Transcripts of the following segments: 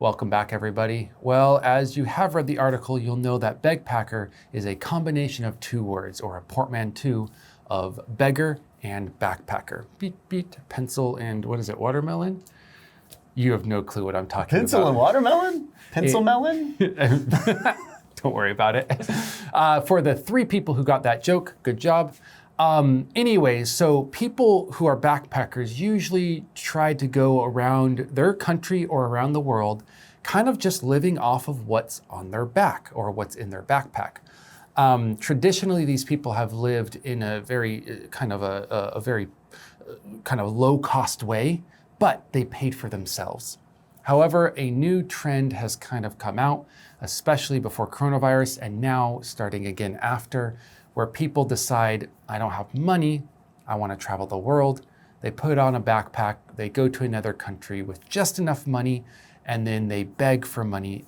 Welcome back, everybody. Well, as you have read the article, you'll know that begpacker is a combination of two words, or a portmanteau of beggar and backpacker. Beat, beat, pencil, and what is it, watermelon? You have no clue what I'm talking about. Pencil and watermelon? Pencil melon? Don't worry about it. For the three people who got that joke, good job. Anyways, so people who are backpackers usually try to go around their country or around the world kind of just living off of what's on their back or what's in their backpack. Traditionally, these people have lived in a very kind of low-cost way, but they paid for themselves. However, a new trend has kind of come out, especially before coronavirus and now starting again after, where people decide, I don't have money, I want to travel the world. They put on a backpack, they go to another country with just enough money, and then they beg for money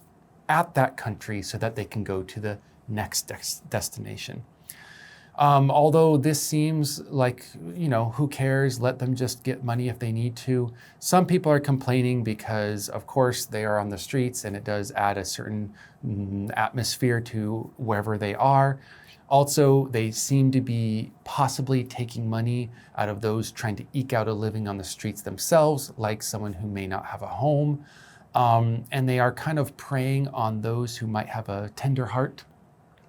at that country so that they can go to the next destination. Although this seems like, who cares? Let them just get money if they need to. Some people are complaining because, of course, they are on the streets and it does add a certain atmosphere to wherever they are. Also, they seem to be possibly taking money out of those trying to eke out a living on the streets themselves, like someone who may not have a home. And they are kind of preying on those who might have a tender heart.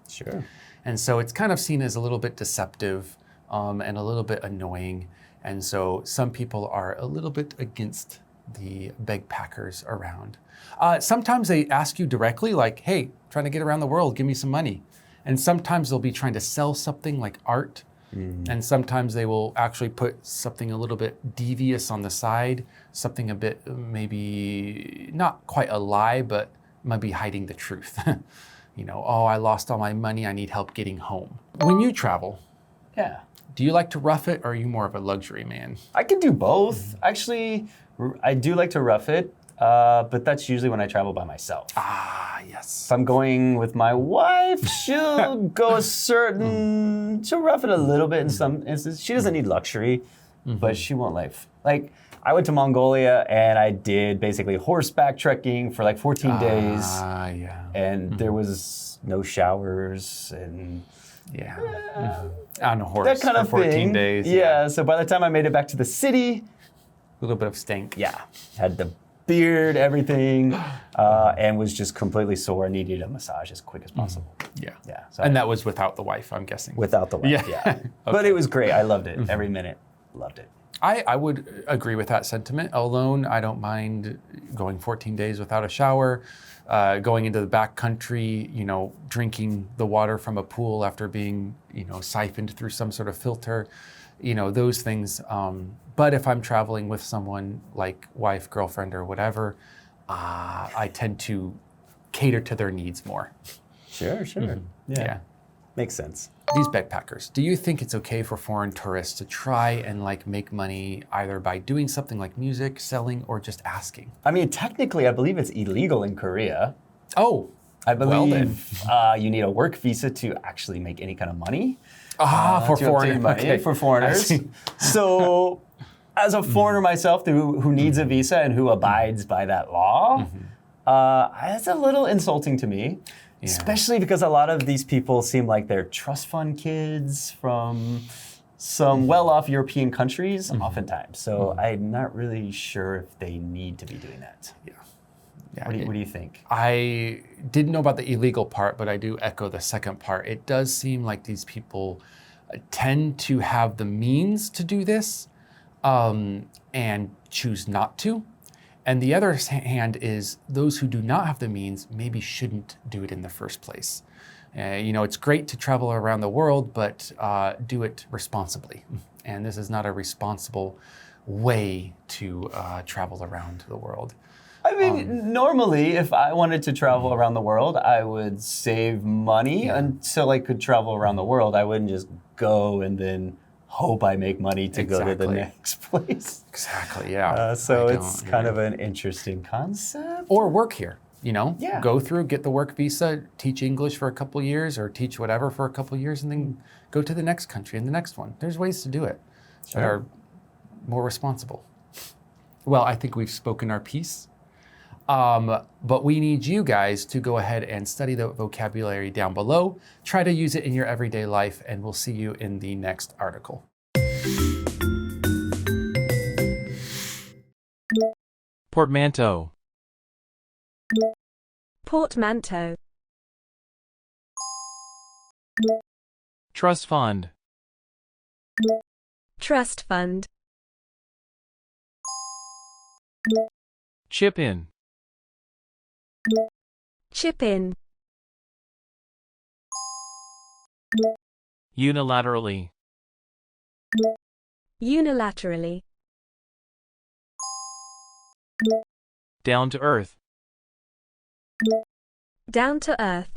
Sure. And so it's kind of seen as a little bit deceptive and a little bit annoying. And so some people are a little bit against the begpackers around. Sometimes they ask you directly, like, hey, trying to get around the world, give me some money. And sometimes they'll be trying to sell something like art. And sometimes they will actually put something a little bit devious on the side, something a bit maybe not quite a lie, but maybe hiding the truth. Oh, I lost all my money, I need help getting home. When you travel, do you like to rough it or are you more of a luxury man? I can do both. Actually, I do like to rough it, but that's usually when I travel by myself. Yes. If I'm going with my wife, she'll go she'll rough it a little bit in some instances. She doesn't need luxury, but she won't like, I went to Mongolia and I did basically horseback trekking for like 14 days. And there was no showers and on a horse that kind of for 14 thing. days. Yeah, so by the time I made it back to the city, a little bit of stank. Had the beard, everything, and was just completely sore. Needed a massage as quick as possible. So And that was without the wife, I'm guessing. without the wife, Okay. But it was great. I loved it. Every minute, loved it. I would agree with that sentiment. Alone, I don't mind going 14 days without a shower, going into the back country, drinking the water from a pool after being, siphoned through some sort of filter, those things. But if I'm traveling with someone like wife, girlfriend, or whatever, I tend to cater to their needs more. Sure. Yeah. Makes sense. These begpackers, do you think it's okay for foreign tourists to try and make money either by doing something like music, selling, or just asking? I mean, technically, I believe it's illegal in Korea. Oh, I believe you need a work visa to actually make any kind of money. For foreigners. Okay. For foreigners. So, as a foreigner myself who needs a visa and who abides by that law, it's a little insulting to me. Yeah. Especially because a lot of these people seem like they're trust fund kids from some well-off European countries, oftentimes. So I'm not really sure if they need to be doing that. What do you think? I didn't know about the illegal part, but I do echo the second part. It does seem like these people tend to have the means to do this and choose not to. And the other hand is those who do not have the means maybe shouldn't do it in the first place. It's great to travel around the world, but do it responsibly. And this is not a responsible way to travel around the world. I mean, normally, if I wanted to travel around the world, I would save money until I could travel around the world. I wouldn't just go and then hope I make money to go to the next place. Exactly, yeah. So it's kind of an interesting concept. Or work here, go through, get the work visa, teach English for a couple of years or teach whatever for a couple of years and then go to the next country and the next one. There's ways to do it that are more responsible. Well, I think we've spoken our piece. But we need you guys to go ahead and study the vocabulary down below. Try to use it in your everyday life, and we'll see you in the next article. Portmanteau. Portmanteau. Trust fund. Trust fund. Chip in. Chip in. Unilaterally. Unilaterally. Down to earth. Down to earth.